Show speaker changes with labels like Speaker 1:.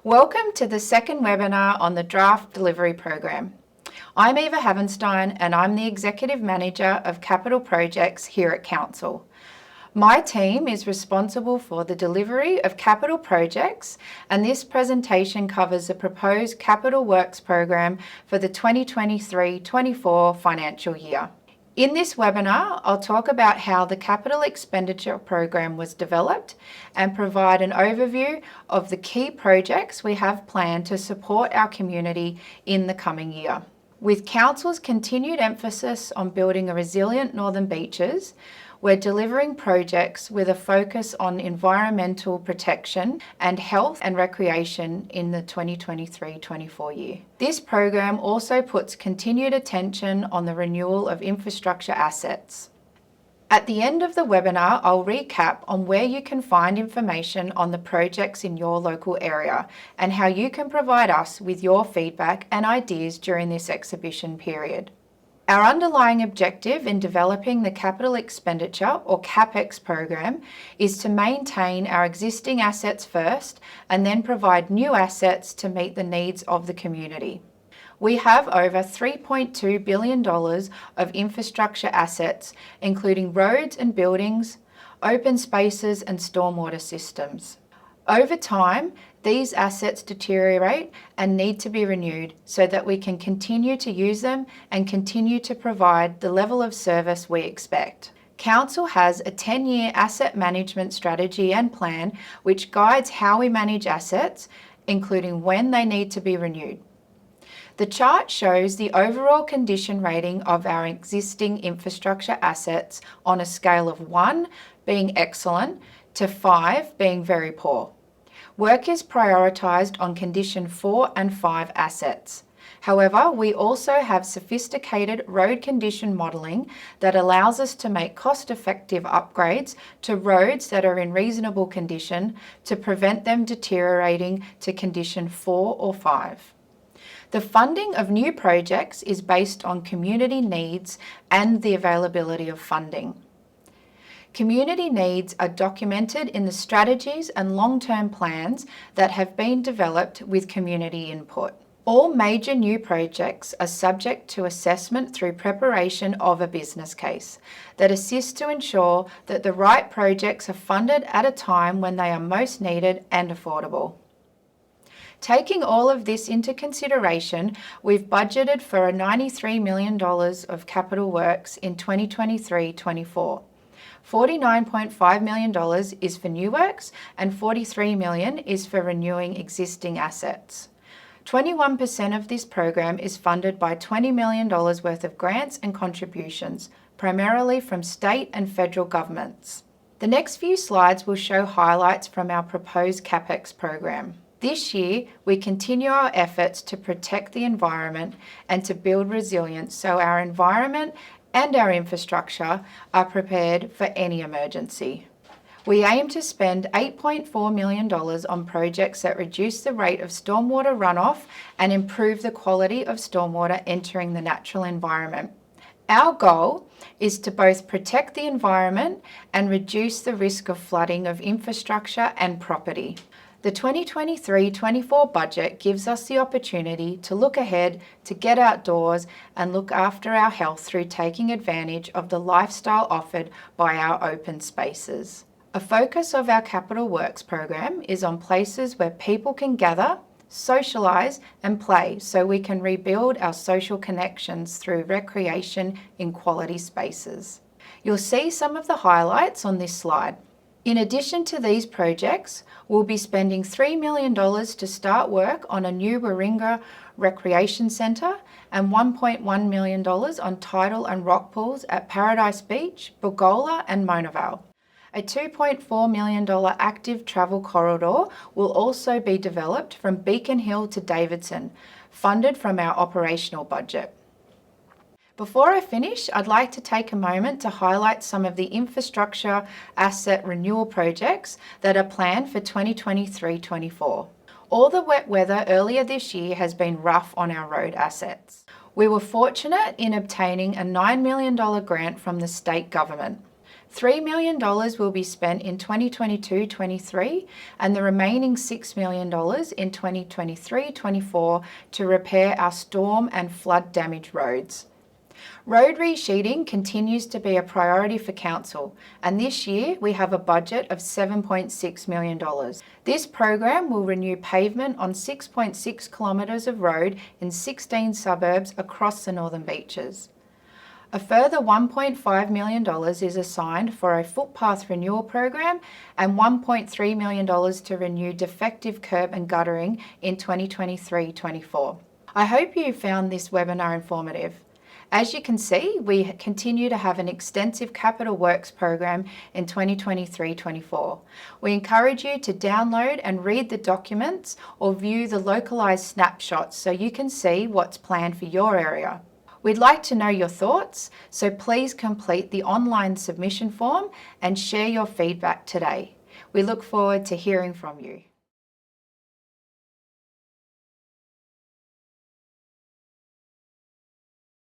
Speaker 1: Welcome to the second webinar on the Draft Delivery Program. I'm Eva Havenstein and I'm the Executive Manager of Capital Projects here at Council. My team is responsible for the delivery of capital projects, and this presentation covers the proposed Capital Works program for the 2023-24 financial year. In this webinar, I'll talk about how the capital expenditure program was developed and provide an overview of the key projects we have planned to support our community in the coming year. With Council's continued emphasis on building a resilient Northern Beaches, we're delivering projects with a focus on environmental protection and health and recreation in the 2023-24 year. This program also puts continued attention on the renewal of infrastructure assets. At the end of the webinar, I'll recap on where you can find information on the projects in your local area and how you can provide us with your feedback and ideas during this exhibition period. Our underlying objective in developing the capital expenditure or CapEx program is to maintain our existing assets first and then provide new assets to meet the needs of the community. We have over $3.2 billion of infrastructure assets, including roads and buildings, open spaces and stormwater systems. Over time, these assets deteriorate and need to be renewed so that we can continue to use them and continue to provide the level of service we expect. Council has a 10-year asset management strategy and plan which guides how we manage assets, including when they need to be renewed. The chart shows the overall condition rating of our existing infrastructure assets on a scale of 1 being excellent to 5 being very poor. Work is prioritised on condition 4 and 5 assets. However, we also have sophisticated road condition modelling that allows us to make cost-effective upgrades to roads that are in reasonable condition to prevent them deteriorating to condition 4 or 5. The funding of new projects is based on community needs and the availability of funding. Community needs are documented in the strategies and long-term plans that have been developed with community input. All major new projects are subject to assessment through preparation of a business case that assists to ensure that the right projects are funded at a time when they are most needed and affordable. Taking all of this into consideration, we've budgeted for $93 million of capital works in 2023-24. $49.5 million is for new works and $43 million is for renewing existing assets. 21% of this program is funded by $20 million worth of grants and contributions, primarily from state and federal governments. The next few slides will show highlights from our proposed CapEx program. This year, we continue our efforts to protect the environment and to build resilience so our environment and our infrastructure are prepared for any emergency. We aim to spend $8.4 million on projects that reduce the rate of stormwater runoff and improve the quality of stormwater entering the natural environment. Our goal is to both protect the environment and reduce the risk of flooding of infrastructure and property. The 2023-24 budget gives us the opportunity to look ahead, to get outdoors and look after our health through taking advantage of the lifestyle offered by our open spaces. A focus of our Capital Works program is on places where people can gather, socialise and play so we can rebuild our social connections through recreation in quality spaces. You'll see some of the highlights on this slide. In addition to these projects, we'll be spending $3 million to start work on a new Warringah Recreation Centre and $1.1 million on tidal and rock pools at Paradise Beach, Bogola and Mona Vale. A $2.4 million active travel corridor will also be developed from Beacon Hill to Davidson, funded from our operational budget. Before I finish, I'd like to take a moment to highlight some of the infrastructure asset renewal projects that are planned for 2023-24. All the wet weather earlier this year has been rough on our road assets. We were fortunate in obtaining a $9 million grant from the state government. $3 million will be spent in 2022-23 and the remaining $6 million in 2023-24 to repair our storm and flood damaged roads. Road resheeting continues to be a priority for Council, and this year we have a budget of $7.6 million. This program will renew pavement on 6.6 kilometres of road in 16 suburbs across the Northern Beaches. A further $1.5 million is assigned for a footpath renewal program and $1.3 million to renew defective curb and guttering in 2023-24. I hope you found this webinar informative. As you can see, we continue to have an extensive capital works program in 2023-24. We encourage you to download and read the documents or view the localised snapshots so you can see what's planned for your area. We'd like to know your thoughts, so please complete the online submission form and share your feedback today. We look forward to hearing from you.